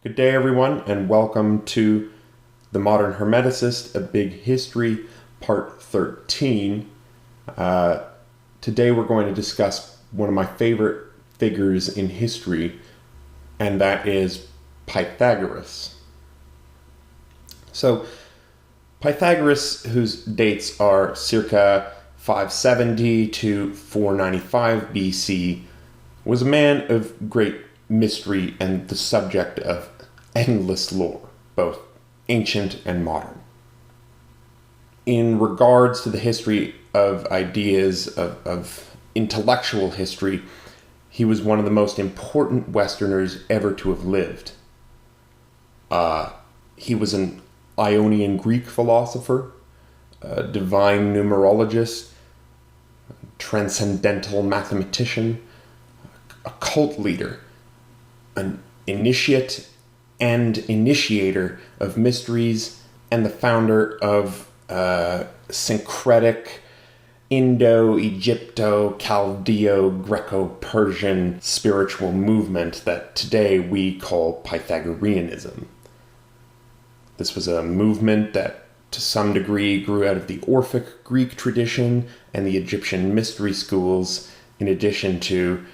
Good day, everyone, and welcome to The Modern Hermeticist, A Big History, Part 13. Today we're going to discuss one of my favorite figures in history, and that is Pythagoras. So, Pythagoras, whose dates are circa 570 to 495 BC, was a man of great mystery and the subject of endless lore, both ancient and modern. In regards to the history of ideas, of intellectual history, he was one of the most important Westerners ever to have lived. He was an Ionian Greek philosopher, a divine numerologist, transcendental mathematician, a cult leader, an initiate and initiator of mysteries, and the founder of syncretic Indo-Egypto-Chaldeo-Greco-Persian spiritual movement that today we call Pythagoreanism. This was a movement that to some degree grew out of the Orphic Greek tradition and the Egyptian mystery schools, in addition to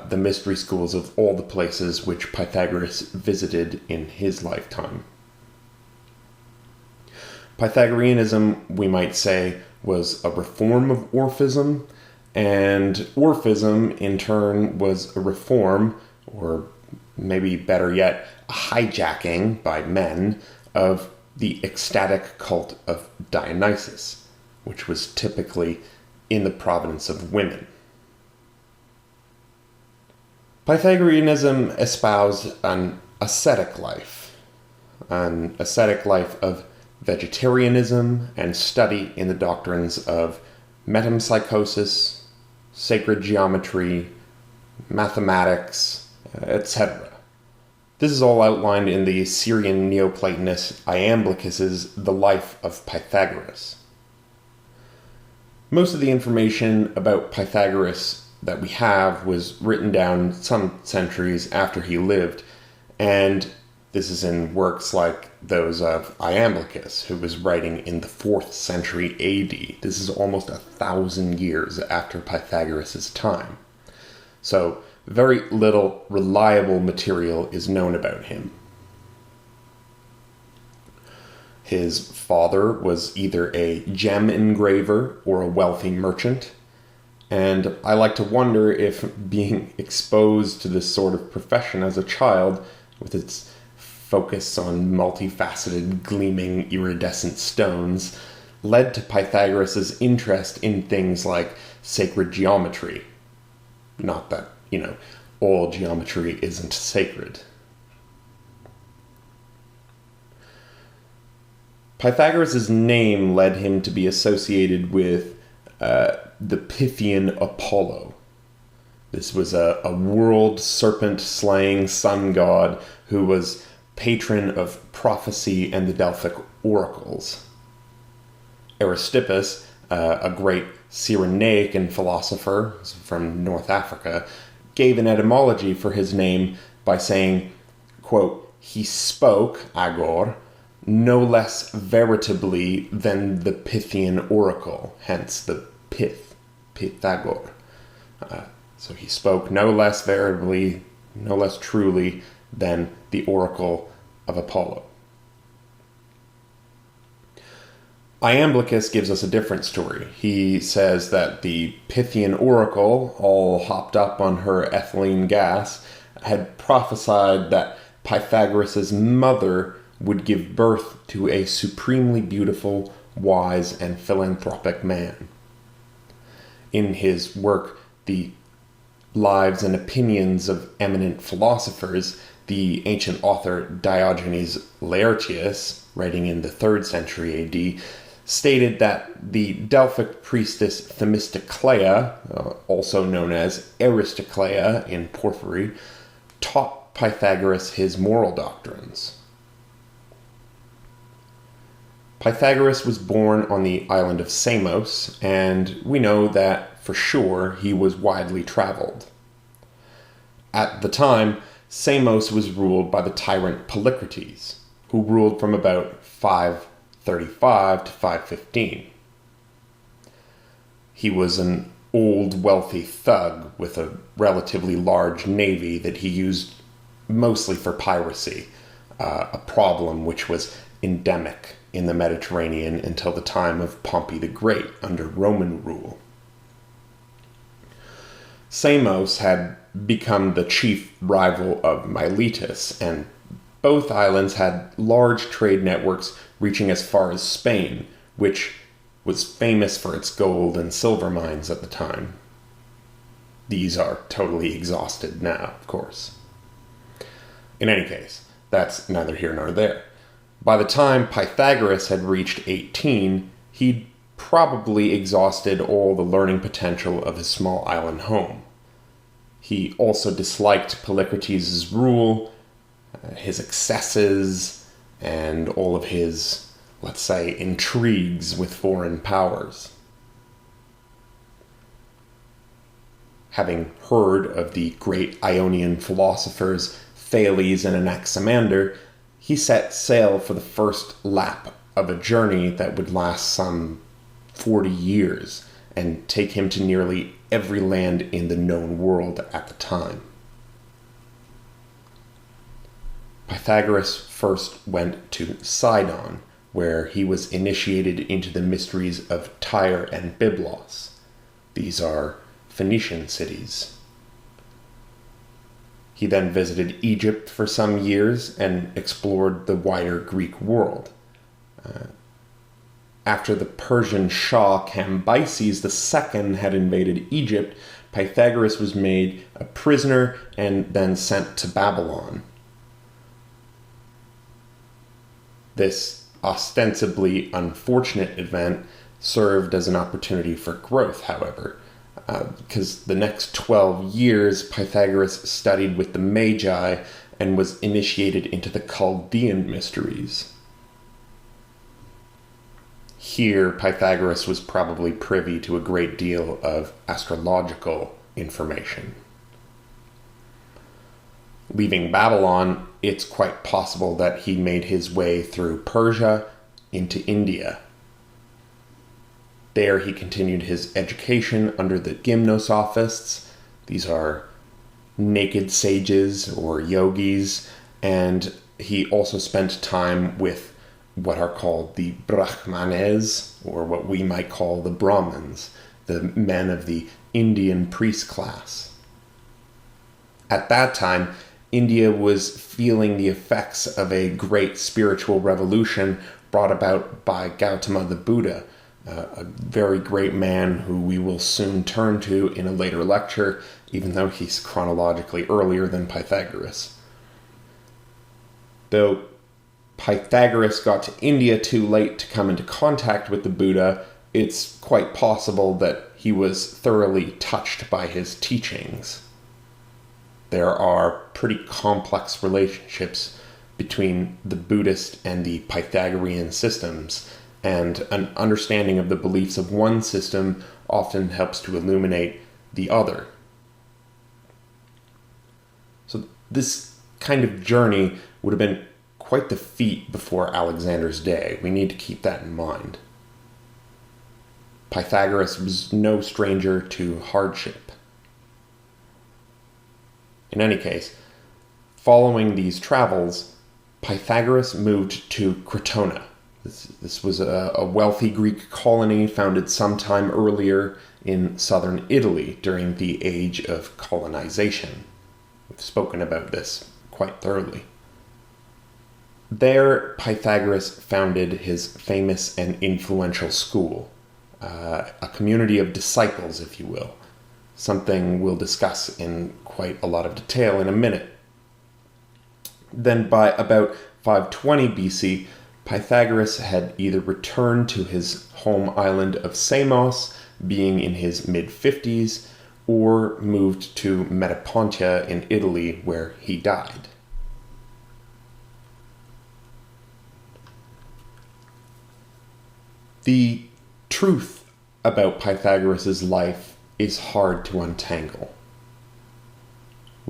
the mystery schools of all the places which Pythagoras visited in his lifetime. Pythagoreanism, we might say, was a reform of Orphism, and Orphism, in turn, was a reform, or maybe better yet, a hijacking by men of the ecstatic cult of Dionysus, which was typically in the province of women. Pythagoreanism espoused an ascetic life of vegetarianism and study in the doctrines of metempsychosis, sacred geometry, mathematics, etc. This is all outlined in the Syrian Neoplatonist Iamblichus's The Life of Pythagoras. Most of the information about Pythagoras that we have was written down some centuries after he lived, and this is in works like those of Iamblichus, who was writing in the 4th century AD. This is almost 1,000 years after Pythagoras' time. So, very little reliable material is known about him. His father was either a gem engraver or a wealthy merchant, and I like to wonder if being exposed to this sort of profession as a child, with its focus on multifaceted, gleaming, iridescent stones, led to Pythagoras' interest in things like sacred geometry. Not that, all geometry isn't sacred. Pythagoras' name led him to be associated with the Pythian Apollo. This was a world serpent-slaying sun god who was patron of prophecy and the Delphic oracles. Aristippus, a great Cyrenaican philosopher from North Africa, gave an etymology for his name by saying, quote, "He spoke, agor, no less veritably than the Pythian oracle," hence the pith, Pythagor. So he spoke no less veritably, no less truly than the oracle of Apollo. Iamblichus gives us a different story. He says that the Pythian oracle, all hopped up on her ethylene gas, had prophesied that Pythagoras' mother would give birth to a supremely beautiful, wise, and philanthropic man. In his work, The Lives and Opinions of Eminent Philosophers, the ancient author Diogenes Laertius, writing in the 3rd century AD, stated that the Delphic priestess Themistoclea, also known as Aristoclea in Porphyry, taught Pythagoras his moral doctrines. Pythagoras was born on the island of Samos, and we know that for sure he was widely traveled. At the time, Samos was ruled by the tyrant Polycrates, who ruled from about 535 to 515. He was an old, wealthy thug with a relatively large navy that he used mostly for piracy, a problem which was endemic in the Mediterranean until the time of Pompey the Great under Roman rule. Samos had become the chief rival of Miletus, and both islands had large trade networks reaching as far as Spain, which was famous for its gold and silver mines at the time. These are totally exhausted now, of course. In any case, that's neither here nor there. By the time Pythagoras had reached 18, he'd probably exhausted all the learning potential of his small island home. He also disliked Polycrates' rule, his excesses, and all of his, let's say, intrigues with foreign powers. Having heard of the great Ionian philosophers Thales and Anaximander, he set sail for the first lap of a journey that would last some 40 years and take him to nearly every land in the known world at the time. Pythagoras first went to Sidon, where he was initiated into the mysteries of Tyre and Byblos. These are Phoenician cities. He then visited Egypt for some years and explored the wider Greek world. After the Persian Shah Cambyses II had invaded Egypt, Pythagoras was made a prisoner and then sent to Babylon. This ostensibly unfortunate event served as an opportunity for growth, however, because the next 12 years Pythagoras studied with the Magi and was initiated into the Chaldean mysteries. Here, Pythagoras was probably privy to a great deal of astrological information. Leaving Babylon, it's quite possible that he made his way through Persia into India. There he continued his education under the gymnosophists. These are naked sages or yogis, and he also spent time with what are called the Brahmanes, or what we might call the Brahmins, the men of the Indian priest class. At that time, India was feeling the effects of a great spiritual revolution brought about by Gautama the Buddha, a very great man who we will soon turn to in a later lecture, even though he's chronologically earlier than Pythagoras. Though Pythagoras got to India too late to come into contact with the Buddha, it's quite possible that he was thoroughly touched by his teachings. There are pretty complex relationships between the Buddhist and the Pythagorean systems, and an understanding of the beliefs of one system often helps to illuminate the other. So this kind of journey would have been quite the feat before Alexander's day. We need to keep that in mind. Pythagoras was no stranger to hardship. In any case, following these travels, Pythagoras moved to Crotona. This was a wealthy Greek colony founded sometime earlier in southern Italy during the age of colonization. We've spoken about this quite thoroughly. There, Pythagoras founded his famous and influential school, a community of disciples, if you will, something we'll discuss in quite a lot of detail in a minute. Then by about 520 BC, Pythagoras had either returned to his home island of Samos, being in his mid-50s, or moved to Metapontia in Italy, where he died. The truth about Pythagoras' life is hard to untangle.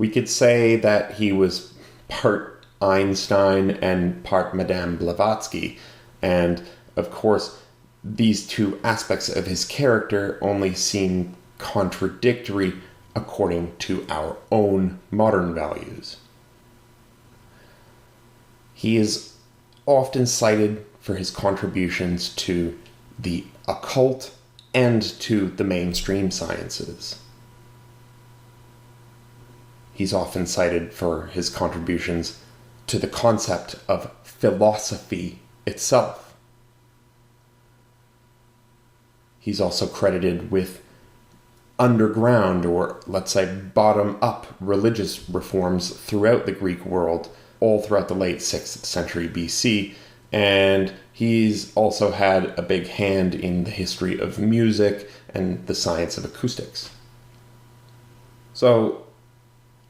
We could say that he was part Einstein and part Madame Blavatsky, and of course, these two aspects of his character only seem contradictory according to our own modern values. He is often cited for his contributions to the occult and to the mainstream sciences. He's often cited for his contributions to the concept of philosophy itself. He's also credited with underground, or let's say bottom-up, religious reforms throughout the Greek world, all throughout the late 6th century BC, and he's also had a big hand in the history of music and the science of acoustics. So,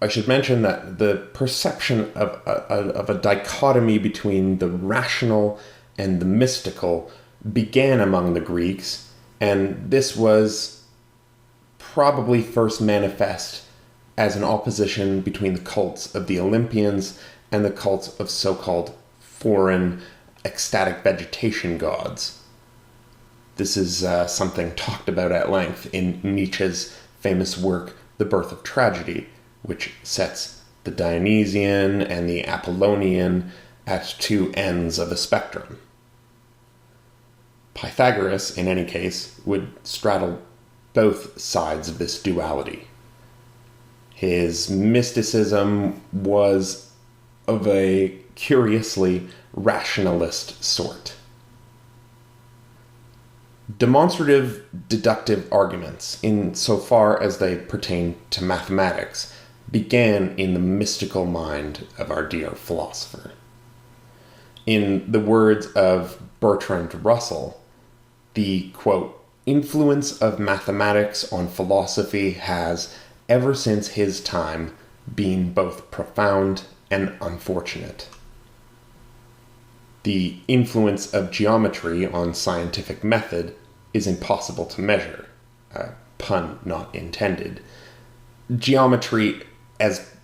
I should mention that the perception of a dichotomy between the rational and the mystical began among the Greeks, and this was probably first manifest as an opposition between the cults of the Olympians and the cults of so-called foreign ecstatic vegetation gods. This is something talked about at length in Nietzsche's famous work, The Birth of Tragedy, which sets the Dionysian and the Apollonian at two ends of a spectrum. Pythagoras, in any case, would straddle both sides of this duality. His mysticism was of a curiously rationalist sort. Demonstrative deductive arguments, insofar as they pertain to mathematics, began in the mystical mind of our dear philosopher. In the words of Bertrand Russell, the, quote, influence of mathematics on philosophy has, ever since his time, been both profound and unfortunate. The influence of geometry on scientific method is impossible to measure, pun not intended. Geometry, as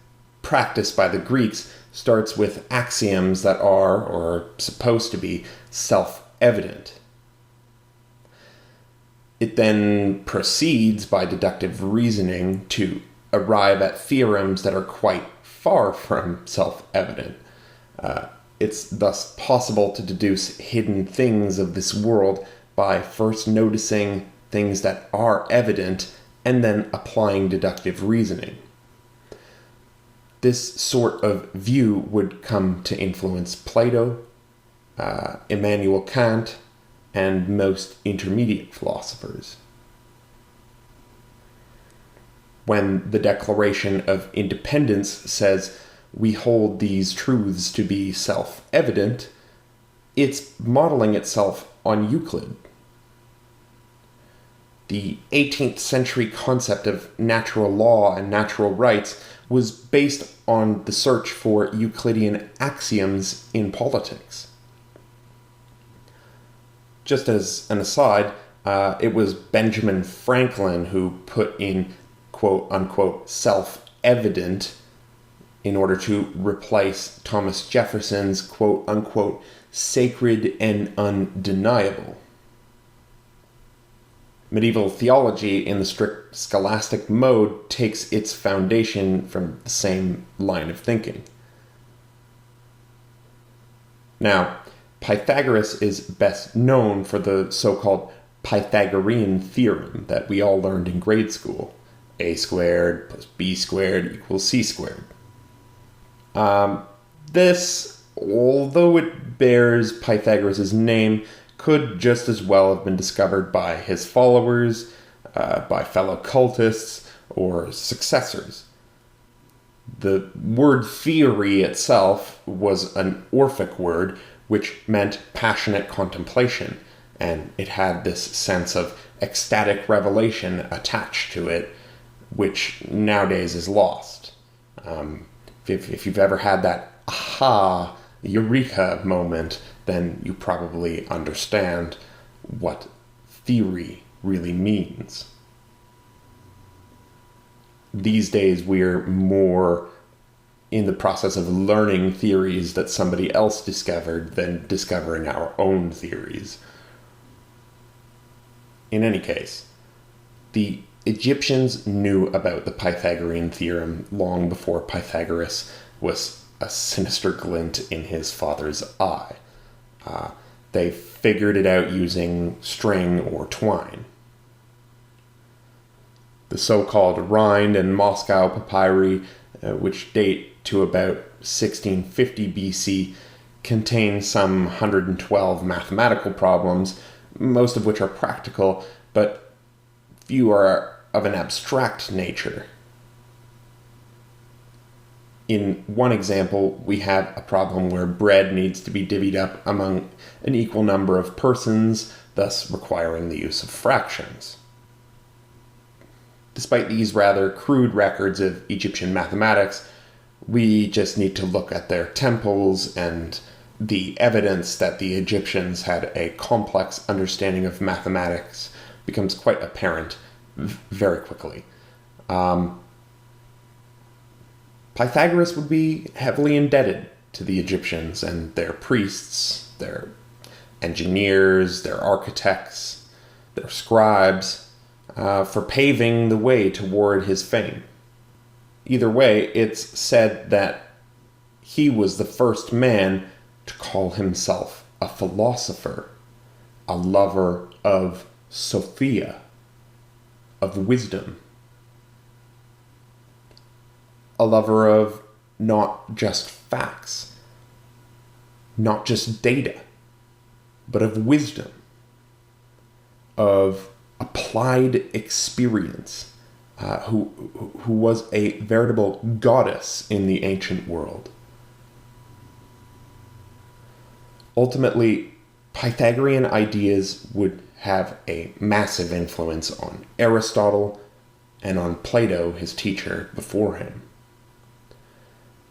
practiced by the Greeks, starts with axioms that are, or supposed to be, self-evident. It then proceeds by deductive reasoning to arrive at theorems that are quite far from self-evident. It's thus possible to deduce hidden things of this world by first noticing things that are evident and then applying deductive reasoning. This sort of view would come to influence Plato, Immanuel Kant, and most intermediate philosophers. When the Declaration of Independence says we hold these truths to be self-evident, it's modeling itself on Euclid. The 18th century concept of natural law and natural rights was based on the search for Euclidean axioms in politics. Just as an aside, it was Benjamin Franklin who put in quote-unquote self-evident in order to replace Thomas Jefferson's quote-unquote sacred and undeniable. Medieval theology in the strict scholastic mode takes its foundation from the same line of thinking. Now, Pythagoras is best known for the so-called Pythagorean Theorem that we all learned in grade school. A squared plus b squared equals c squared. This, although it bears Pythagoras' name, could just as well have been discovered by his followers, by fellow cultists, or successors. The word theory itself was an Orphic word, which meant passionate contemplation, and it had this sense of ecstatic revelation attached to it, which nowadays is lost. If you've ever had that aha, eureka moment, then you probably understand what theory really means. these days we're more in the process of learning theories that somebody else discovered than discovering our own theories. In any case, the Egyptians knew about the Pythagorean theorem long before Pythagoras was a sinister glint in his father's eye. They figured it out using string or twine. The so-called Rhind and Moscow papyri, which date to about 1650 BC, contain some 112 mathematical problems, most of which are practical, but few are of an abstract nature. In one example, we have a problem where bread needs to be divvied up among an equal number of persons, thus requiring the use of fractions. Despite these rather crude records of Egyptian mathematics, we just need to look at their temples, and the evidence that the Egyptians had a complex understanding of mathematics becomes quite apparent very quickly. Pythagoras would be heavily indebted to the Egyptians and their priests, their engineers, their architects, their scribes, for paving the way toward his fame. Either way, it's said that he was the first man to call himself a philosopher, a lover of Sophia, of wisdom, a lover of not just facts, not just data, but of wisdom, of applied experience, who was a veritable goddess in the ancient world. Ultimately, Pythagorean ideas would have a massive influence on Aristotle and on Plato, his teacher before him.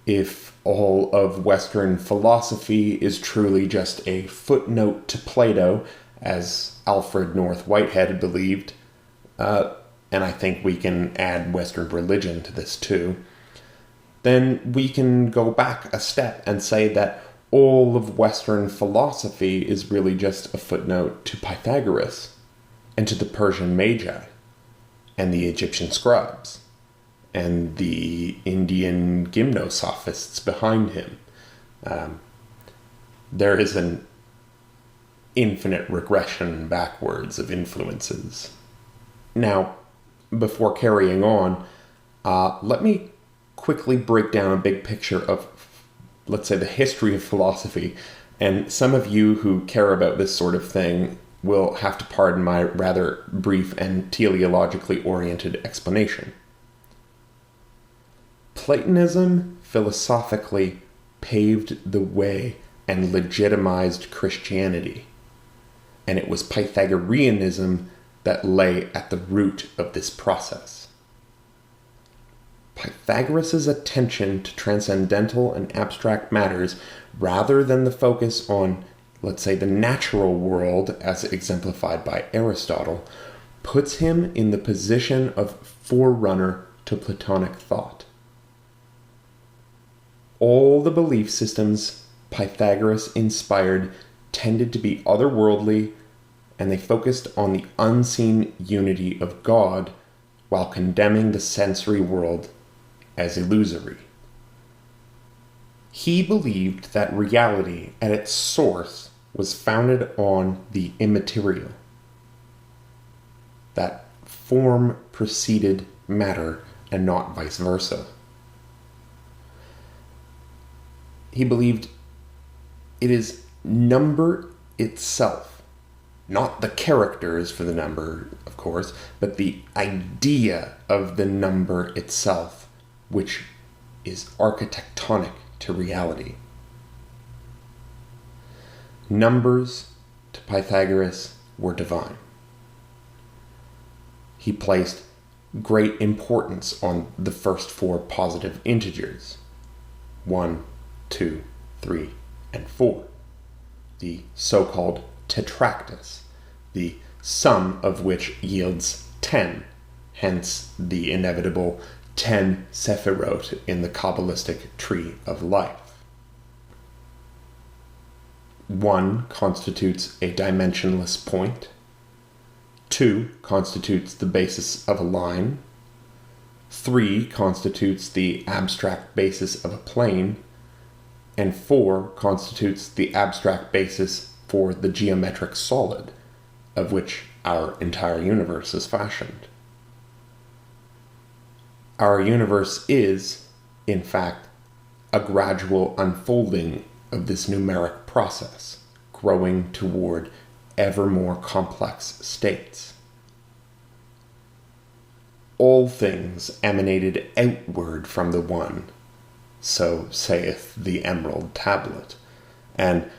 If all of Western philosophy is truly just a footnote to Plato, as Alfred North Whitehead believed, and I think we can add Western religion to this too, then we can go back a step and say that all of Western philosophy is really just a footnote to Pythagoras, and to the Persian Magi, and the Egyptian scribes, and the Indian gymnosophists behind him. There is an infinite regression backwards of influences. Now, before carrying on, let me quickly break down a big picture of, let's say, the history of philosophy, and some of you who care about this sort of thing will have to pardon my rather brief and teleologically oriented explanation. Platonism philosophically paved the way and legitimized Christianity, and it was Pythagoreanism that lay at the root of this process. Pythagoras' attention to transcendental and abstract matters, rather than the focus on, let's say, the natural world as exemplified by Aristotle, puts him in the position of forerunner to Platonic thought. All the belief systems Pythagoras inspired tended to be otherworldly, and they focused on the unseen unity of God while condemning the sensory world as illusory. He believed that reality at its source was founded on the immaterial, that form preceded matter and not vice versa. He believed it is number itself, not the characters for the number, of course, but the idea of the number itself, which is architectonic to reality. Numbers, to Pythagoras, were divine. He placed great importance on the first four positive integers, 1, 2, 3, and 4, the so-called tetractys, the sum of which yields 10, hence the inevitable 10 sephirot in the Kabbalistic tree of life. 1 constitutes a dimensionless point. 2 constitutes the basis of a line. 3 constitutes the abstract basis of a plane. And 4 constitutes the abstract basis for the geometric solid, of which our entire universe is fashioned. Our universe is, in fact, a gradual unfolding of this numeric process, growing toward ever more complex states. All things emanated outward from the One, so saith the Emerald Tablet, and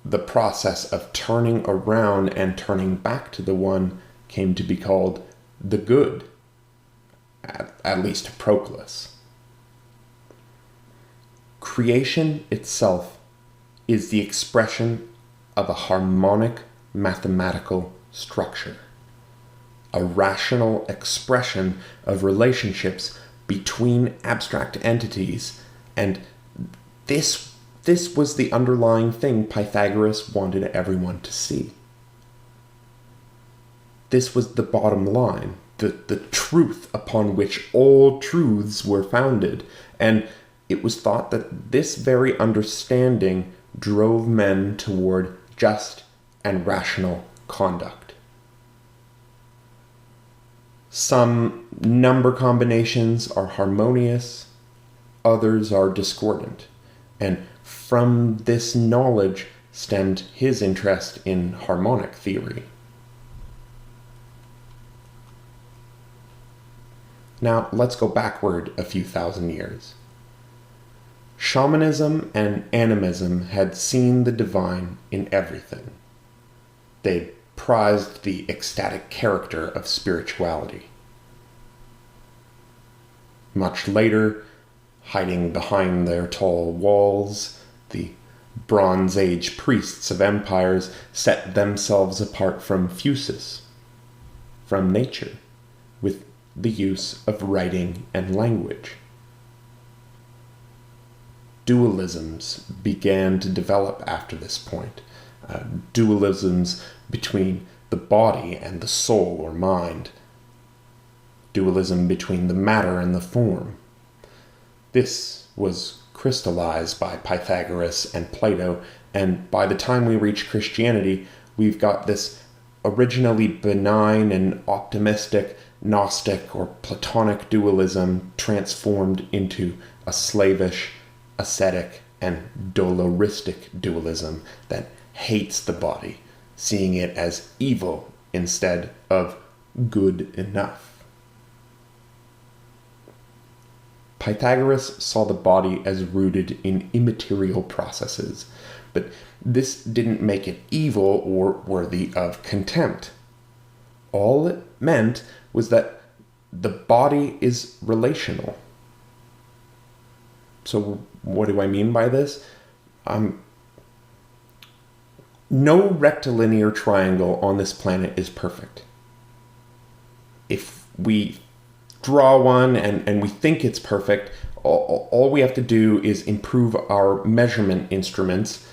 the process of turning around and turning back to the One came to be called the Good, at least to Proclus. Creation itself is the expression of a harmonic mathematical structure, a rational expression of relationships between abstract entities, and this was the underlying thing Pythagoras wanted everyone to see. This was the bottom line, the truth upon which all truths were founded, and it was thought that this very understanding drove men toward just and rational conduct. Some number combinations are harmonious, others are discordant, and from this knowledge stemmed his interest in harmonic theory. Now, let's go backward a few thousand years. Shamanism and animism had seen the divine in everything. They prized the ecstatic character of spirituality. Much later, hiding behind their tall walls, the Bronze Age priests of empires set themselves apart from physis, from nature, with the use of writing and language. Dualisms began to develop after this point. Dualisms between the body and the soul or mind. Dualism between the matter and the form. This was crystallized by Pythagoras and Plato, and by the time we reach Christianity, we've got this originally benign and optimistic Gnostic or Platonic dualism transformed into a slavish, ascetic, and doloristic dualism that hates the body, seeing it as evil instead of good enough. Pythagoras saw the body as rooted in immaterial processes, but this didn't make it evil or worthy of contempt. All it meant was that the body is relational. So what do I mean by this? No rectilinear triangle on this planet is perfect. If we draw one and we think it's perfect, all we have to do is improve our measurement instruments,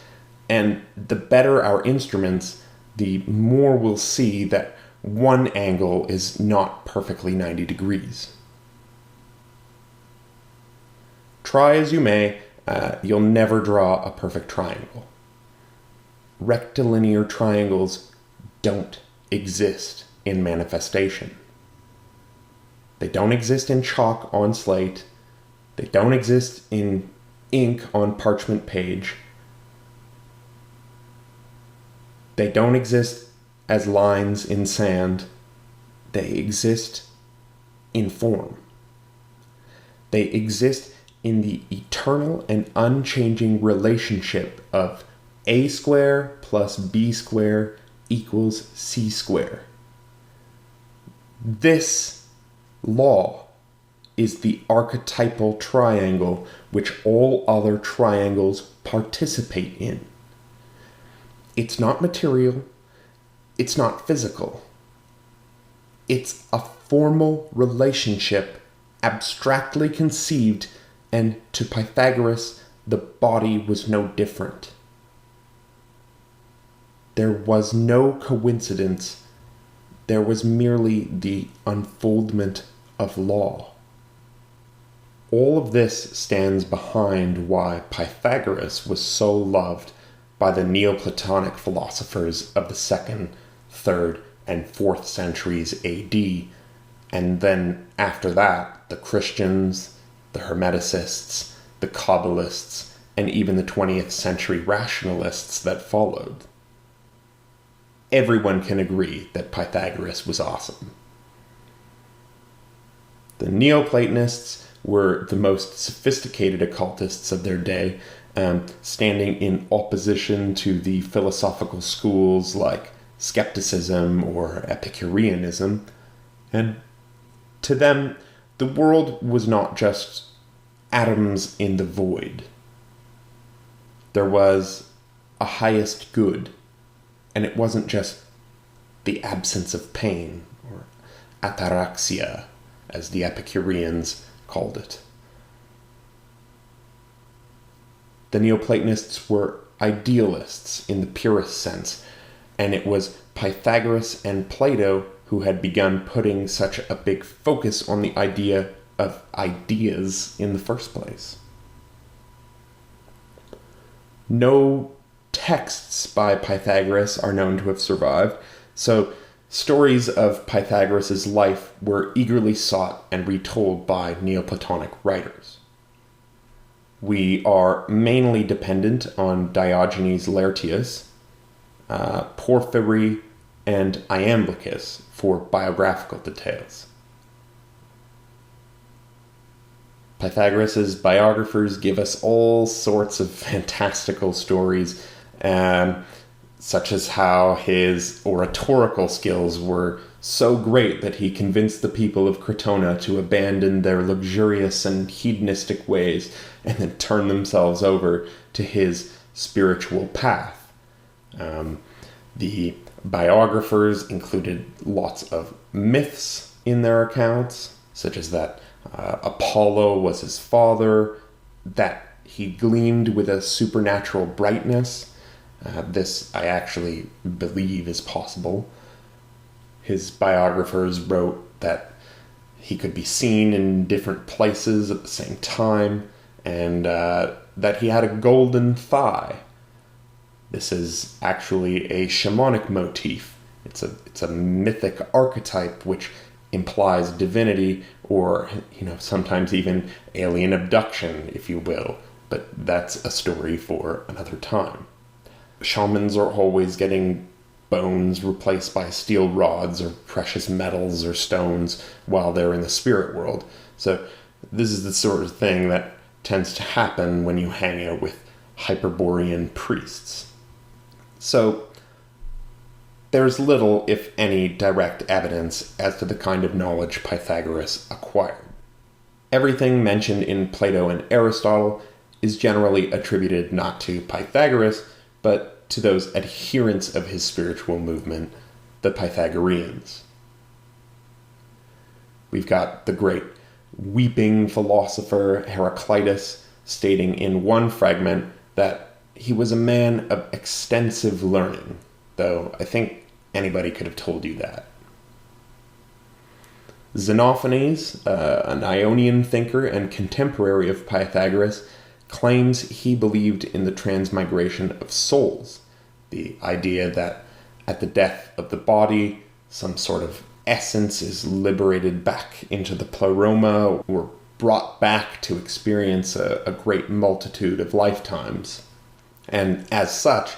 and the better our instruments, the more we'll see that one angle is not perfectly 90 degrees. Try as you may, you'll never draw a perfect triangle. Rectilinear triangles don't exist in manifestation. They don't exist in chalk on slate. They don't exist in ink on parchment page. They don't exist as lines in sand. They exist in form. They exist in the eternal and unchanging relationship of a square plus b square equals c square. This law is the archetypal triangle which all other triangles participate in. It's not material. It's not physical. It's a formal relationship abstractly conceived, and to Pythagoras, the body was no different. There was no coincidence. There was merely the unfoldment of law. All of this stands behind why Pythagoras was so loved by the Neoplatonic philosophers of the 2nd, 3rd, and 4th centuries AD, and then after that, the Christians, the Hermeticists, the Kabbalists, and even the 20th century rationalists that followed. Everyone can agree that Pythagoras was awesome. The Neoplatonists were the most sophisticated occultists of their day, standing in opposition to the philosophical schools like skepticism or Epicureanism. And to them, the world was not just atoms in the void. There was a highest good, and it wasn't just the absence of pain, or ataraxia, as the Epicureans called it. The Neoplatonists were idealists in the purest sense, and it was Pythagoras and Plato who had begun putting such a big focus on the idea of ideas in the first place. No texts by Pythagoras are known to have survived, so stories of Pythagoras' life were eagerly sought and retold by Neoplatonic writers. We are mainly dependent on Diogenes Laertius, Porphyry, and Iamblichus for biographical details. Pythagoras' biographers give us all sorts of fantastical stories, such as how his oratorical skills were so great that he convinced the people of Crotona to abandon their luxurious and hedonistic ways and then turn themselves over to his spiritual path. The biographers included lots of myths in their accounts, such as that Apollo was his father, that he gleamed with a supernatural brightness. This I actually believe is possible. His biographers wrote that he could be seen in different places at the same time, and that he had a golden thigh. This is actually a shamanic motif. It's a mythic archetype which implies divinity, or sometimes even alien abduction, if you will. But that's a story for another time. Shamans are always getting bones replaced by steel rods or precious metals or stones while they're in the spirit world. So this is the sort of thing that tends to happen when you hang out with Hyperborean priests. So there's little, if any, direct evidence as to the kind of knowledge Pythagoras acquired. Everything mentioned in Plato and Aristotle is generally attributed not to Pythagoras, but to those adherents of his spiritual movement, the Pythagoreans. We've got the great weeping philosopher Heraclitus stating in one fragment that he was a man of extensive learning, though I think anybody could have told you that. Xenophanes, an Ionian thinker and contemporary of Pythagoras, claims he believed in the transmigration of souls, the idea that at the death of the body, some sort of essence is liberated back into the pleroma or brought back to experience a great multitude of lifetimes. And as such,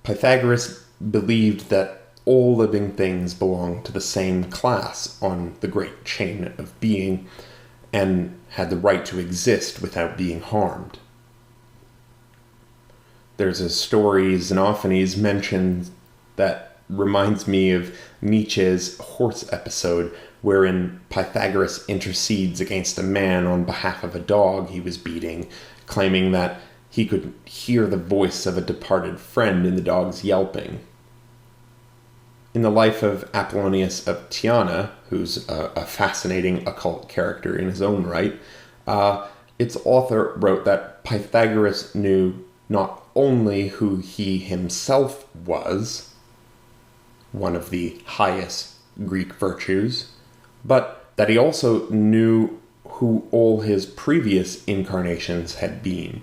Pythagoras believed that all living things belong to the same class on the great chain of being and had the right to exist without being harmed. There's a story Xenophanes mentions that reminds me of Nietzsche's horse episode, wherein Pythagoras intercedes against a man on behalf of a dog he was beating, claiming that he could hear the voice of a departed friend in the dog's yelping. In the life of Apollonius of Tyana, who's a fascinating occult character in his own right, its author wrote that Pythagoras knew not only who he himself was, one of the highest Greek virtues, but that he also knew who all his previous incarnations had been.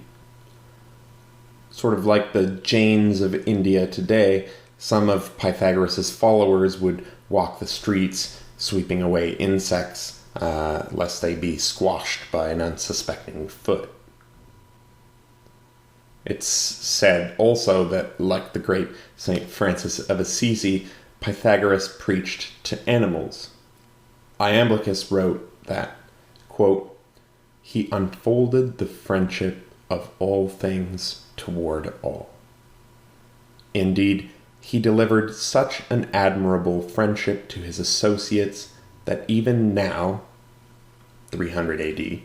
Sort of like the Jains of India today, some of Pythagoras' followers would walk the streets sweeping away insects, lest they be squashed by an unsuspecting foot. It's said also that, like the great Saint Francis of Assisi, Pythagoras preached to animals. Iamblichus wrote that, quote, "He unfolded the friendship of all things toward all." Indeed, he delivered such an admirable friendship to his associates that even now, 300 AD,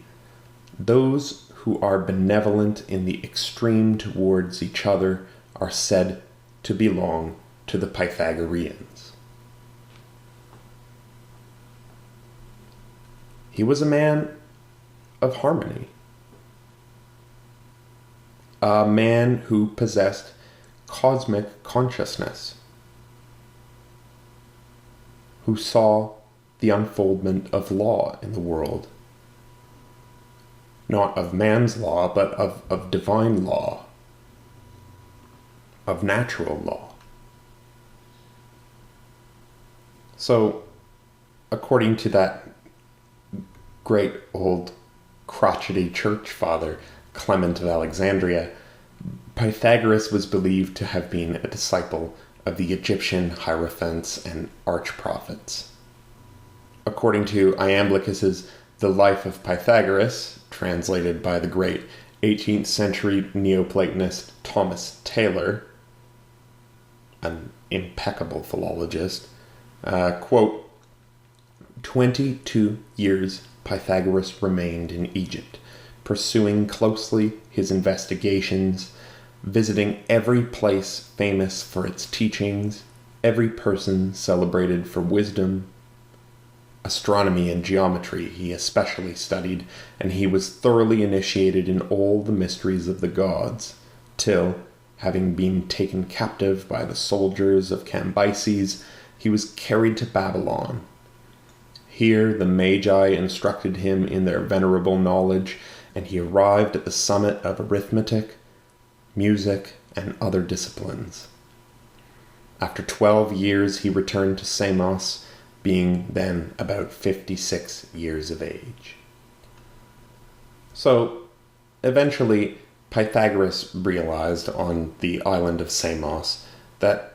those who are benevolent in the extreme towards each other are said to belong to the Pythagoreans. He was a man of harmony, a man who possessed cosmic consciousness, who saw the unfoldment of law in the world. Not of man's law, but of divine law, of natural law. So, according to that great old crotchety church father, Clement of Alexandria, Pythagoras was believed to have been a disciple of the Egyptian hierophants and archprophets. According to Iamblichus's The Life of Pythagoras, translated by the great 18th century Neoplatonist Thomas Taylor, an impeccable philologist, quote, 22 years Pythagoras remained in Egypt, pursuing closely his investigations, visiting every place famous for its teachings, every person celebrated for wisdom. Astronomy and geometry he especially studied, and he was thoroughly initiated in all the mysteries of the gods, till, having been taken captive by the soldiers of Cambyses, he was carried to Babylon. Here the Magi instructed him in their venerable knowledge, and he arrived at the summit of arithmetic, music, and other disciplines. After 12 years he returned to Samos, being then about 56 years of age. So, eventually, Pythagoras realized on the island of Samos that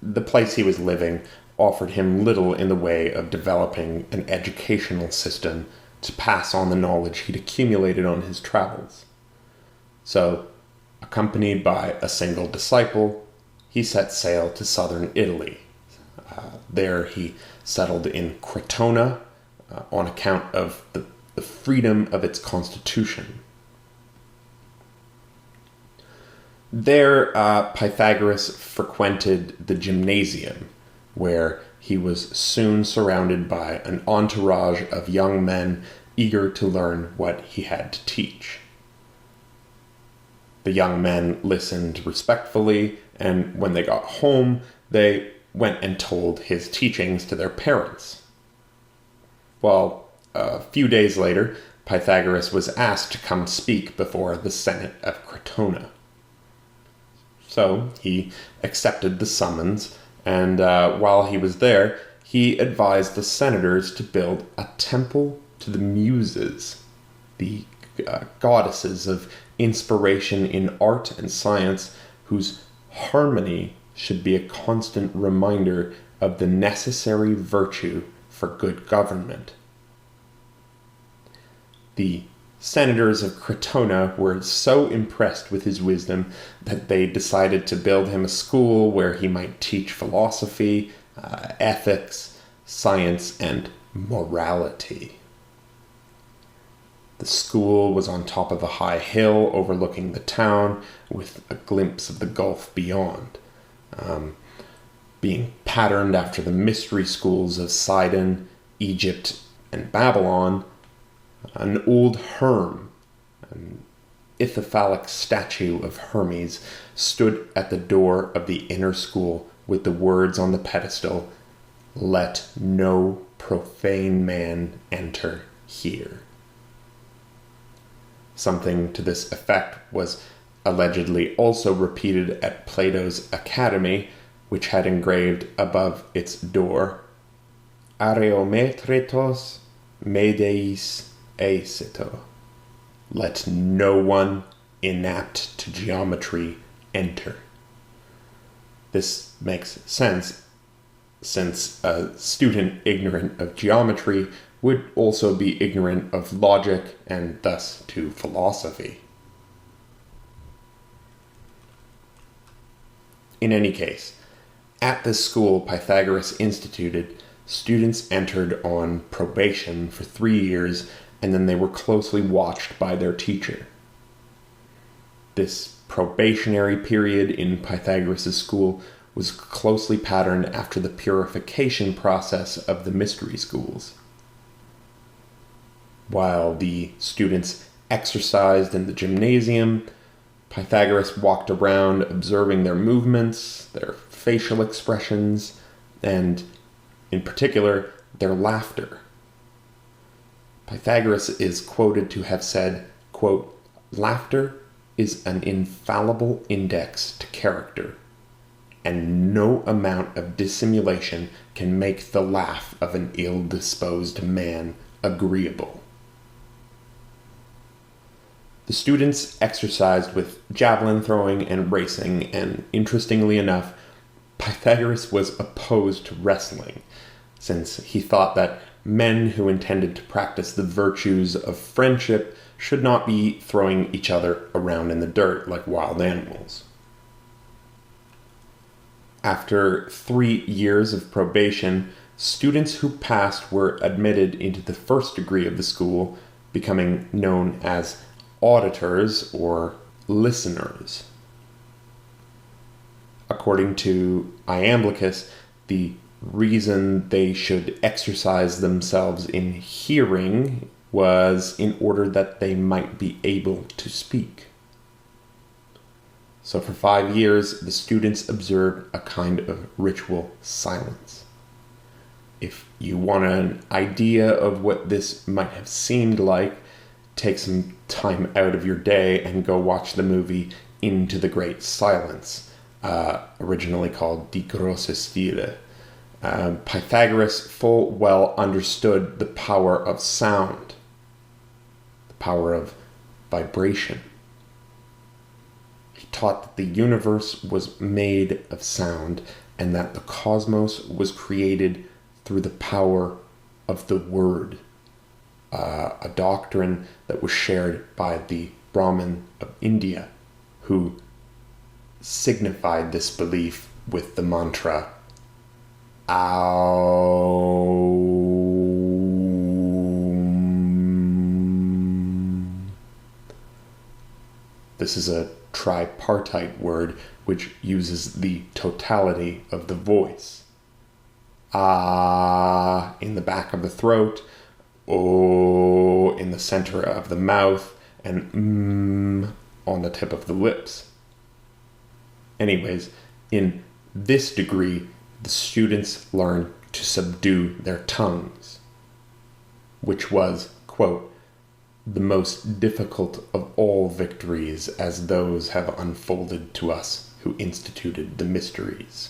the place he was living offered him little in the way of developing an educational system to pass on the knowledge he'd accumulated on his travels. So, accompanied by a single disciple, he set sail to southern Italy. There he settled in Crotona on account of the freedom of its constitution. There, Pythagoras frequented the gymnasium, where he was soon surrounded by an entourage of young men eager to learn what he had to teach. The young men listened respectfully, and when they got home, they went and told his teachings to their parents. Well, a few days later, Pythagoras was asked to come speak before the Senate of Crotona. So he accepted the summons, and while he was there, he advised the senators to build a temple to the Muses, the goddesses of inspiration in art and science, whose harmony should be a constant reminder of the necessary virtue for good government. The senators of Crotona were so impressed with his wisdom that they decided to build him a school where he might teach philosophy, ethics, science, and morality. The school was on top of a high hill overlooking the town, with a glimpse of the gulf beyond. being patterned after the mystery schools of Sidon, Egypt, and Babylon, an old Herm, an ithyphallic statue of Hermes, stood at the door of the inner school with the words on the pedestal, "Let no profane man enter here." Something to this effect was allegedly also repeated at Plato's Academy, which had engraved above its door, "Areometretos medeis eisito." Let no one inapt to geometry enter. This makes sense, since a student ignorant of geometry would also be ignorant of logic and thus to philosophy. In any case, at this school Pythagoras instituted, students entered on probation for 3 years, and then they were closely watched by their teacher. This probationary period in Pythagoras' school was closely patterned after the purification process of the mystery schools. While the students exercised in the gymnasium, Pythagoras walked around observing their movements, their facial expressions, and, in particular, their laughter. Pythagoras is quoted to have said, quote, "Laughter is an infallible index to character, and no amount of dissimulation can make the laugh of an ill-disposed man agreeable." The students exercised with javelin throwing and racing, and interestingly enough, Pythagoras was opposed to wrestling, since he thought that men who intended to practice the virtues of friendship should not be throwing each other around in the dirt like wild animals. After 3 years of probation, students who passed were admitted into the first degree of the school, becoming known as auditors or listeners. According to Iamblichus, the reason they should exercise themselves in hearing was in order that they might be able to speak. So for 5 years, the students observed a kind of ritual silence. If you want an idea of what this might have seemed like, take some time out of your day and go watch the movie Into the Great Silence, originally called Die große Stille. Pythagoras full well understood the power of sound, the power of vibration. He taught that the universe was made of sound and that the cosmos was created through the power of the word, a doctrine that was shared by the Brahmin of India, who signified this belief with the mantra Aum. This is a tripartite word which uses the totality of the voice. Ah in the back of the throat, O in the center of the mouth, and on the tip of the lips. Anyways, in this degree, the students learned to subdue their tongues, which was, quote, "the most difficult of all victories as those have unfolded to us who instituted the mysteries."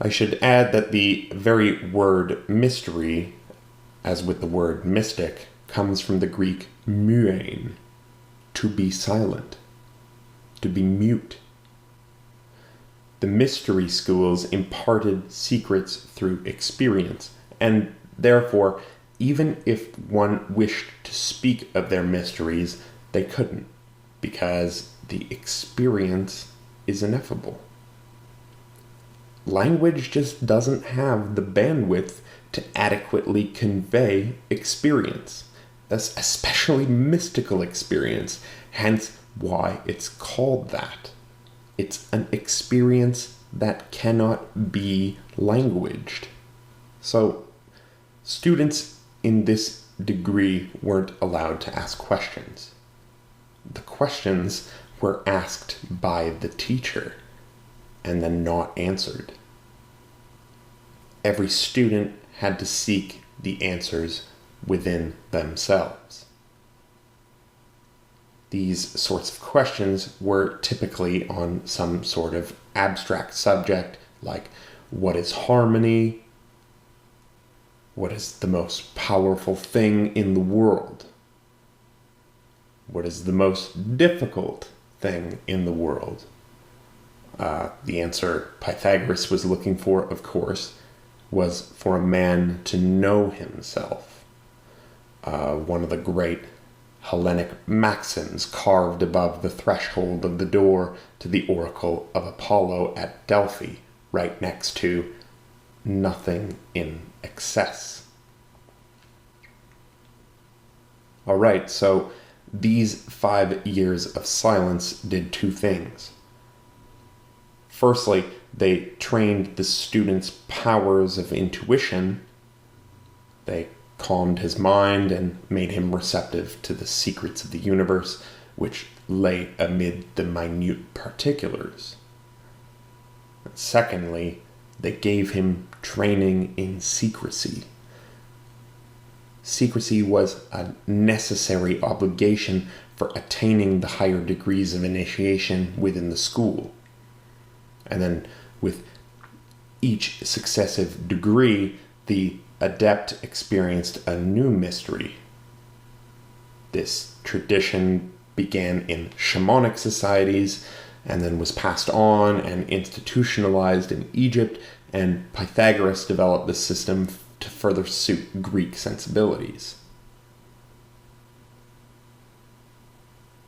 I should add that the very word mystery, as with the word mystic, comes from the Greek muein, to be silent, to be mute. The mystery schools imparted secrets through experience, and therefore, even if one wished to speak of their mysteries, they couldn't, because the experience is ineffable. Language just doesn't have the bandwidth to adequately convey experience, especially mystical experience, hence why it's called that. It's an experience that cannot be languaged. So, students in this degree weren't allowed to ask questions. The questions were asked by the teacher and then not answered. Every student had to seek the answers within themselves. These sorts of questions were typically on some sort of abstract subject, like what is harmony? What is the most powerful thing in the world? What is the most difficult thing in the world? The answer Pythagoras was looking for, of course, was for a man to know himself. One of the great Hellenic maxims carved above the threshold of the door to the oracle of Apollo at Delphi, right next to nothing in excess. Alright, so these 5 years of silence did 2 things. Firstly, they trained the student's powers of intuition. They calmed his mind and made him receptive to the secrets of the universe, which lay amid the minute particulars. And secondly, they gave him training in secrecy. Secrecy was a necessary obligation for attaining the higher degrees of initiation within the school. And then with each successive degree, the adept experienced a new mystery. This tradition began in shamanic societies and then was passed on and institutionalized in Egypt, and Pythagoras developed this system to further suit Greek sensibilities.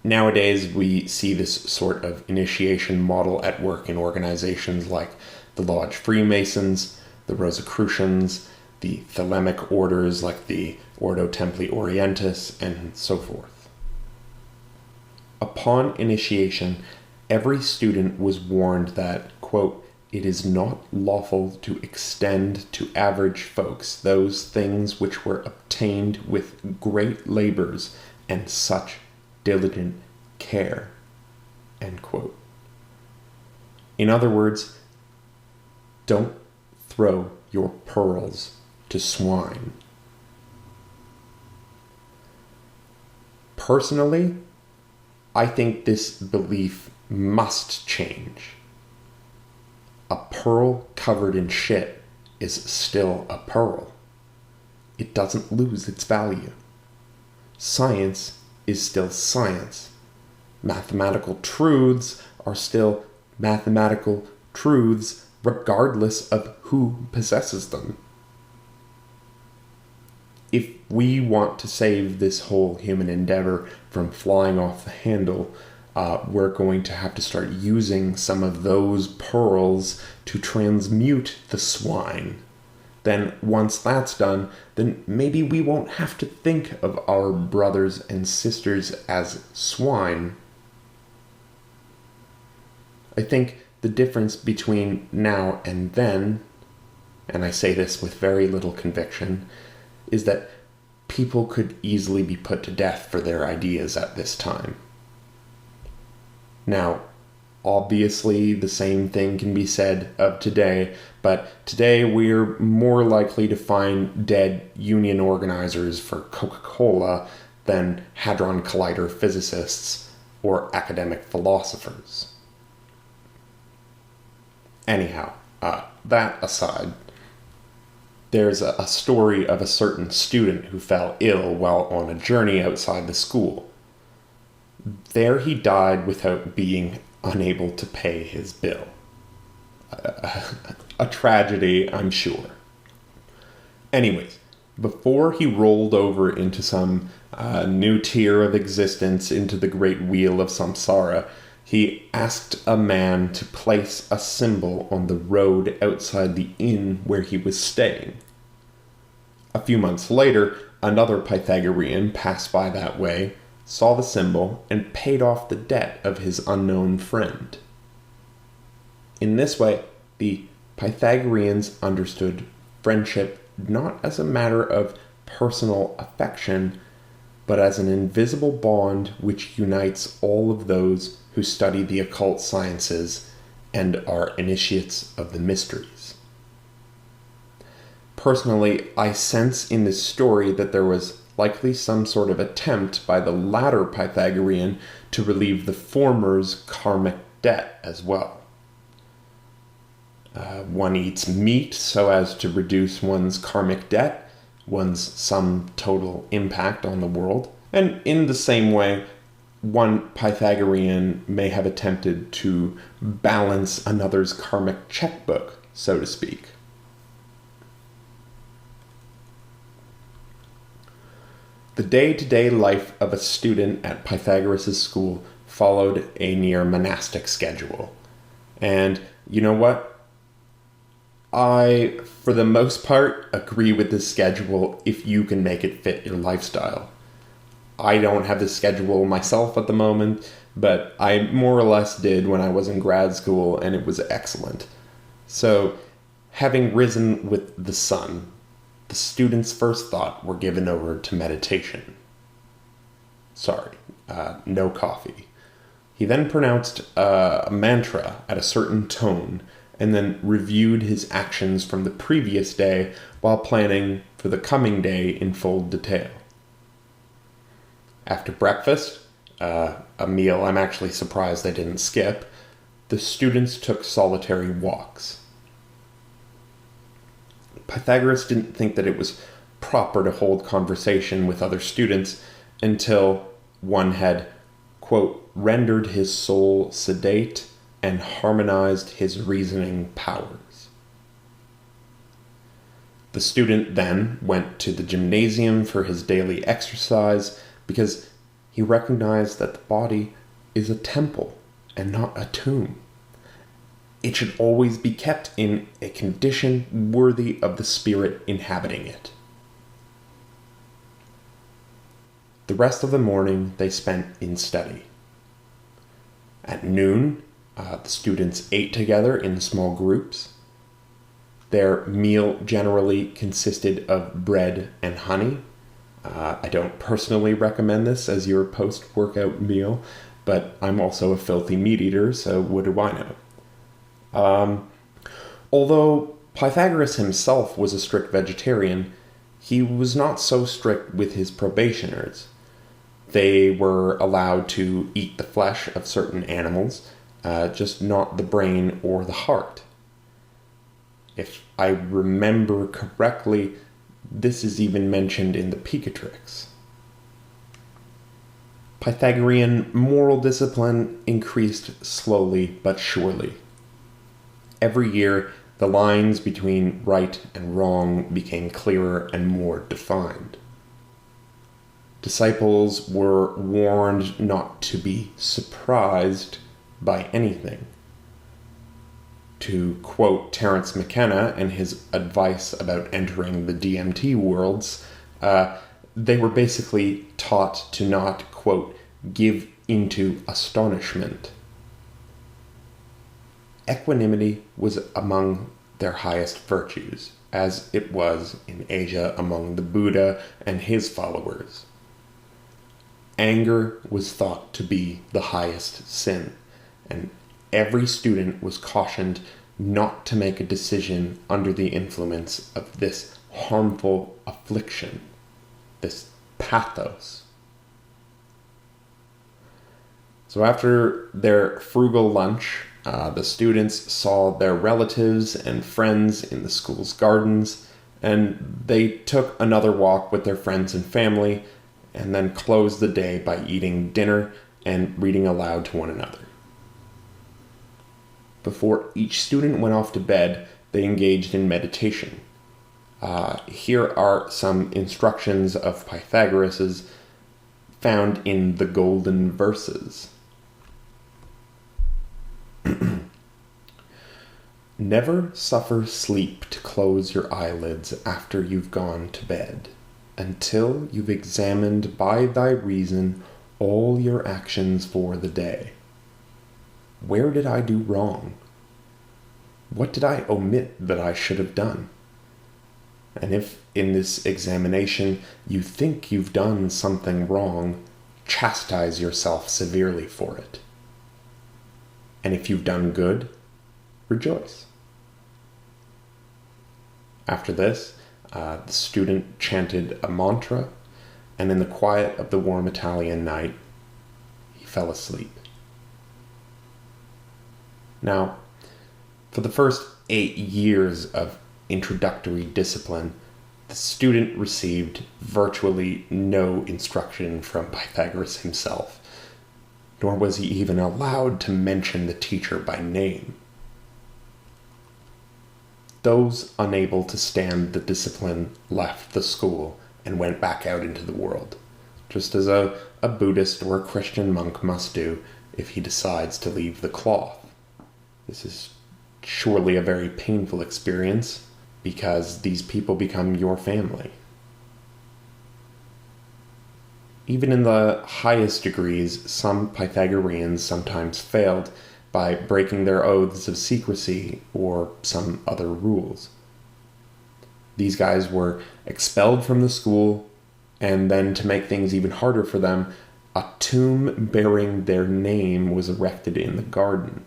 Nowadays, we see this sort of initiation model at work in organizations like the Lodge Freemasons, the Rosicrucians, the Thelemic orders like the Ordo Templi Orientis, and so forth. Upon initiation, every student was warned that, quote, "It is not lawful to extend to average folks those things which were obtained with great labors and such diligent care," end quote. In other words, don't throw your pearls to swine. Personally, I think this belief must change. A pearl covered in shit is still a pearl. It doesn't lose its value. Science is still science. Mathematical truths are still mathematical truths regardless of who possesses them. If we want to save this whole human endeavor from flying off the handle, we're going to have to start using some of those pearls to transmute the swine. Then once that's done, then maybe we won't have to think of our brothers and sisters as swine. I think the difference between now and then, and I say this with very little conviction, is that people could easily be put to death for their ideas at this time. Now, obviously, the same thing can be said of today, but today we're more likely to find dead union organizers for Coca-Cola than Hadron Collider physicists or academic philosophers. Anyhow, that aside, there's a story of a certain student who fell ill while on a journey outside the school. There he died without being unable to pay his bill. A tragedy, I'm sure. Anyways, before he rolled over into some new tier of existence, into the great wheel of samsara, he asked a man to place a symbol on the road outside the inn where he was staying. A few months later, another Pythagorean passed by that way, saw the symbol, and paid off the debt of his unknown friend. In this way, the Pythagoreans understood friendship not as a matter of personal affection, but as an invisible bond which unites all of those who study the occult sciences and are initiates of the mysteries. Personally, I sense in this story that there was likely some sort of attempt by the latter Pythagorean to relieve the former's karmic debt as well. One eats meat so as to reduce one's karmic debt, one's sum total impact on the world, and in the same way, one Pythagorean may have attempted to balance another's karmic checkbook, so to speak. The day-to-day life of a student at Pythagoras' school followed a near monastic schedule. And you know what? I, for the most part, agree with this schedule if you can make it fit your lifestyle. I don't have this schedule myself at the moment, but I more or less did when I was in grad school, and it was excellent. So, having risen with the sun, the student's first thought were given over to meditation. No coffee. He then pronounced a mantra at a certain tone, and then reviewed his actions from the previous day while planning for the coming day in full detail. After breakfast, a meal I'm actually surprised they didn't skip, the students took solitary walks. Pythagoras didn't think that it was proper to hold conversation with other students until one had, quote, rendered his soul sedate and harmonized his reasoning powers. The student then went to the gymnasium for his daily exercise because he recognized that the body is a temple and not a tomb. It should always be kept in a condition worthy of the spirit inhabiting it. The rest of the morning they spent in study. At noon, the students ate together in small groups. Their meal generally consisted of bread and honey. I don't personally recommend this as your post-workout meal, but I'm also a filthy meat eater, so what do I know? Although Pythagoras himself was a strict vegetarian, he was not so strict with his probationers. They were allowed to eat the flesh of certain animals, just not the brain or the heart. If I remember correctly, this is even mentioned in the Picatrix. Pythagorean moral discipline increased slowly but surely. Every year, the lines between right and wrong became clearer and more defined. Disciples were warned not to be surprised by anything. To quote Terence McKenna and his advice about entering the DMT worlds, they were basically taught to not, quote, give into astonishment. Equanimity was among their highest virtues, as it was in Asia among the Buddha and his followers. Anger was thought to be the highest sin, and every student was cautioned not to make a decision under the influence of this harmful affliction, this pathos. So after their frugal lunch, the students saw their relatives and friends in the school's gardens, and they took another walk with their friends and family, and then closed the day by eating dinner and reading aloud to one another. Before each student went off to bed, they engaged in meditation. Here are some instructions of Pythagoras's found in the Golden Verses. Never suffer sleep to close your eyelids after you've gone to bed, until you've examined by thy reason all your actions for the day. Where did I do wrong? What did I omit that I should have done? And if in this examination you think you've done something wrong, chastise yourself severely for it. And if you've done good, rejoice. After this, the student chanted a mantra, and in the quiet of the warm Italian night, he fell asleep. Now, for the first 8 years of introductory discipline, the student received virtually no instruction from Pythagoras himself, nor was he even allowed to mention the teacher by name. Those unable to stand the discipline left the school and went back out into the world, just as a Buddhist or a Christian monk must do if he decides to leave the cloth. This is surely a very painful experience, because these people become your family. Even in the highest degrees, some Pythagoreans sometimes failed by breaking their oaths of secrecy or some other rules. These guys were expelled from the school, and then to make things even harder for them, a tomb bearing their name was erected in the garden.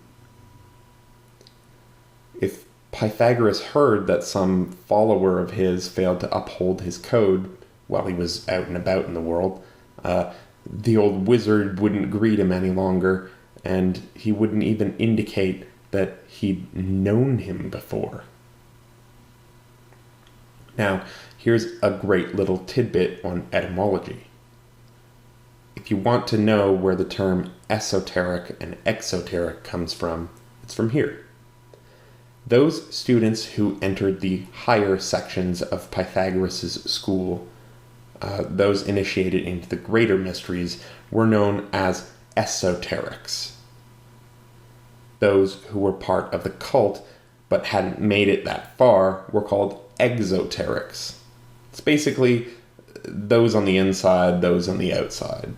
If Pythagoras heard that some follower of his failed to uphold his code while he was out and about in the world, the old wizard wouldn't greet him any longer, and he wouldn't even indicate that he'd known him before. Now, here's a great little tidbit on etymology. If you want to know where the term esoteric and exoteric comes from, it's from here. Those students who entered the higher sections of Pythagoras' school, those initiated into the greater mysteries, were known as esoterics. Those who were part of the cult but hadn't made it that far were called exoterics. It's basically those on the inside, those on the outside.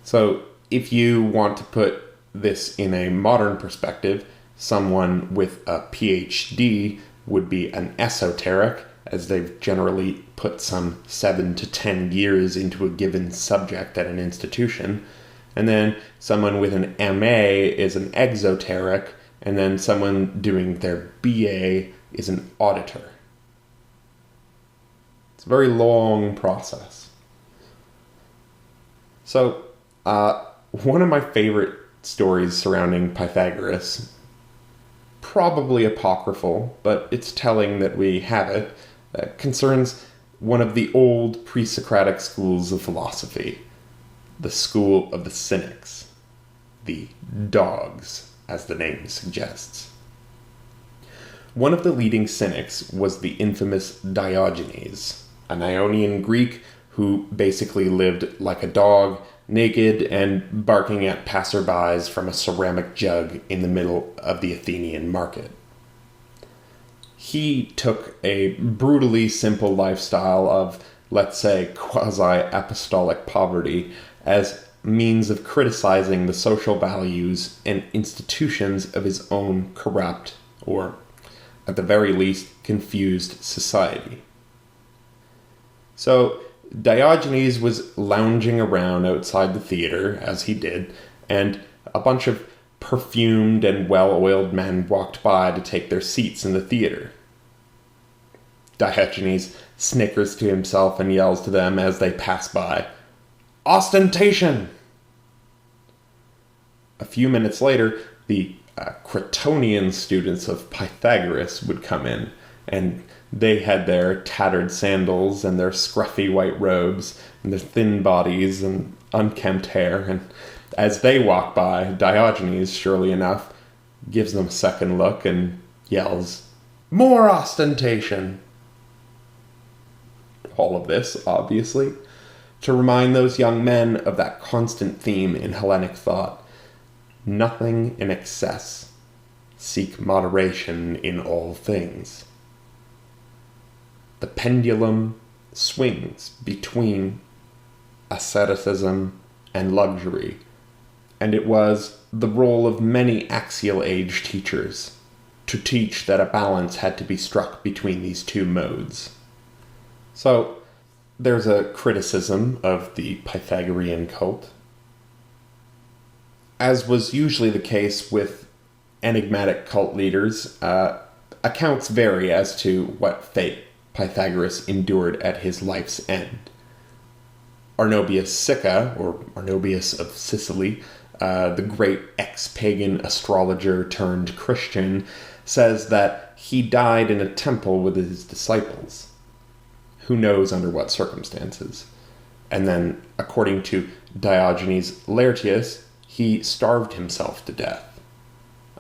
So if you want to put this in a modern perspective, someone with a PhD would be an esoteric, as they've generally put some 7 to 10 years into a given subject at an institution. And then someone with an MA is an exoteric, and then someone doing their BA is an auditor. It's a very long process. So, one of my favorite stories surrounding Pythagoras, probably apocryphal, but it's telling that we have it, concerns one of the old pre-Socratic schools of philosophy, the school of the Cynics, the dogs, as the name suggests. One of the leading Cynics was the infamous Diogenes, an Ionian Greek who basically lived like a dog, naked and barking at passerbys from a ceramic jug in the middle of the Athenian market. He took a brutally simple lifestyle of, let's say, quasi-apostolic poverty as means of criticizing the social values and institutions of his own corrupt, or at the very least, confused society. So, Diogenes was lounging around outside the theater, as he did, and a bunch of perfumed and well-oiled men walked by to take their seats in the theater. Diogenes snickers to himself and yells to them as they pass by, "Ostentation!" A few minutes later, the Crotonian students of Pythagoras would come in, and they had their tattered sandals and their scruffy white robes and their thin bodies and unkempt hair, and as they walk by, Diogenes, surely enough, gives them a second look and yells, "More ostentation!" All of this, obviously, to remind those young men of that constant theme in Hellenic thought: nothing in excess, seek moderation in all things. The pendulum swings between asceticism and luxury, and it was the role of many axial age teachers to teach that a balance had to be struck between these two modes. So, there's a criticism of the Pythagorean cult. As was usually the case with enigmatic cult leaders, accounts vary as to what fate Pythagoras endured at his life's end. Arnobius Sicca, or Arnobius of Sicily, the great ex-pagan astrologer turned Christian, says that he died in a temple with his disciples. Who knows under what circumstances? And then, according to Diogenes Laertius, he starved himself to death.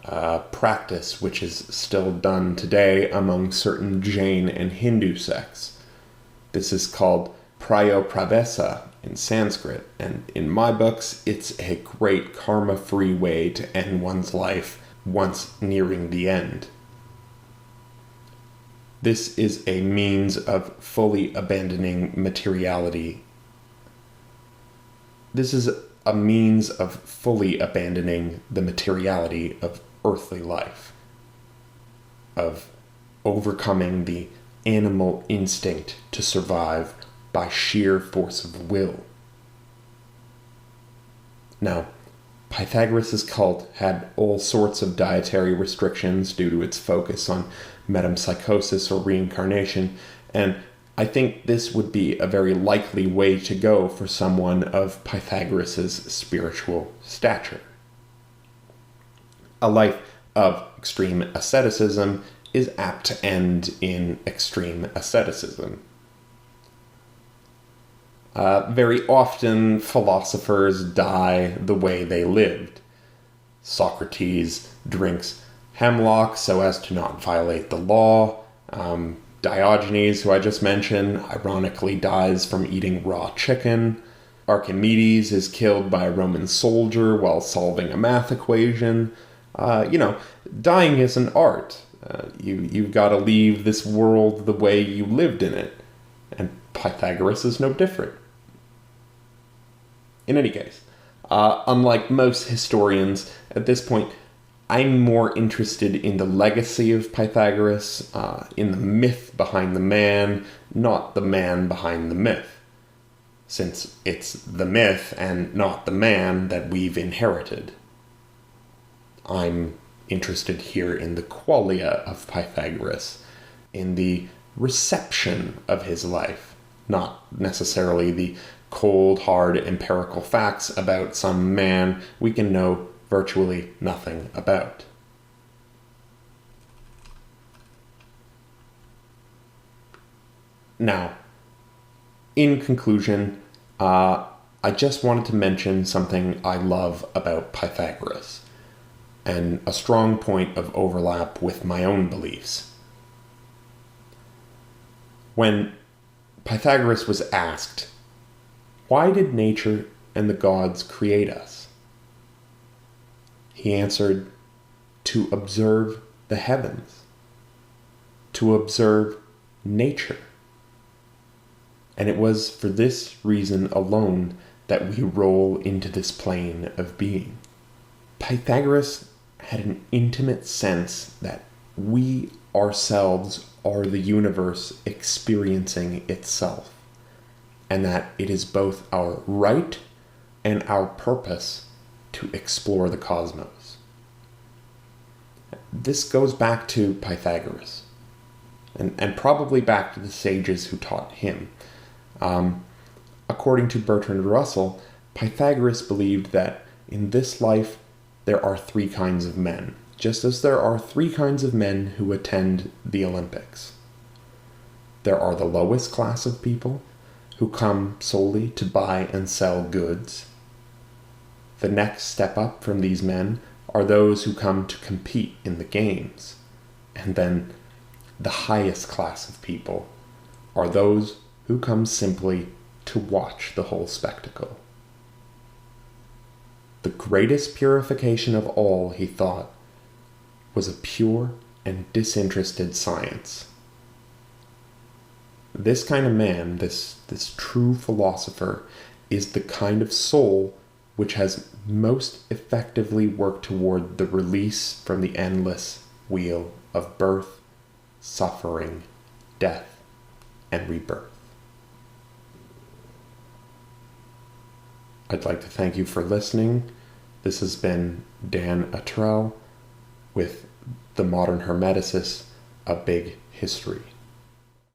A practice which is still done today among certain Jain and Hindu sects. This is called pryopravesa in Sanskrit, and in my books, it's a great karma-free way to end one's life once nearing the end. This is a means of fully abandoning materiality. This is a means of fully abandoning the materiality of earthly life, of overcoming the animal instinct to survive by sheer force of will. Now, Pythagoras' cult had all sorts of dietary restrictions due to its focus on metempsychosis or reincarnation, and I think this would be a very likely way to go for someone of Pythagoras' spiritual stature. A life of extreme asceticism is apt to end in extreme asceticism. Very often, philosophers die the way they lived. Socrates drinks hemlock so as to not violate the law. Diogenes, who I just mentioned, ironically dies from eating raw chicken. Archimedes is killed by a Roman soldier while solving a math equation. Dying is an art. You've got to leave this world the way you lived in it. And Pythagoras is no different. In any case, unlike most historians, at this point, I'm more interested in the legacy of Pythagoras, in the myth behind the man, not the man behind the myth, since it's the myth and not the man that we've inherited. I'm interested here in the qualia of Pythagoras, in the reception of his life, not necessarily the cold, hard, empirical facts about some man we can know virtually nothing about. Now, in conclusion, I just wanted to mention something I love about Pythagoras, and a strong point of overlap with my own beliefs. When Pythagoras was asked, "Why did nature and the gods create us?" he answered, "To observe the heavens, to observe nature." And it was for this reason alone that we roll into this plane of being. Pythagoras had an intimate sense that we ourselves are the universe experiencing itself, and that it is both our right and our purpose to explore the cosmos. This goes back to Pythagoras, and probably back to the sages who taught him. According to Bertrand Russell, Pythagoras believed that in this life there are three kinds of men, just as there are three kinds of men who attend the Olympics. There are the lowest class of people, who come solely to buy and sell goods. The next step up from these men are those who come to compete in the games. And then the highest class of people are those who come simply to watch the whole spectacle. The greatest purification of all, he thought, was a pure and disinterested science. This kind of man, this true philosopher, is the kind of soul which has most effectively worked toward the release from the endless wheel of birth, suffering, death, and rebirth. I'd like to thank you for listening. This has been Dan Attrell with The Modern Hermeticist, A Big History.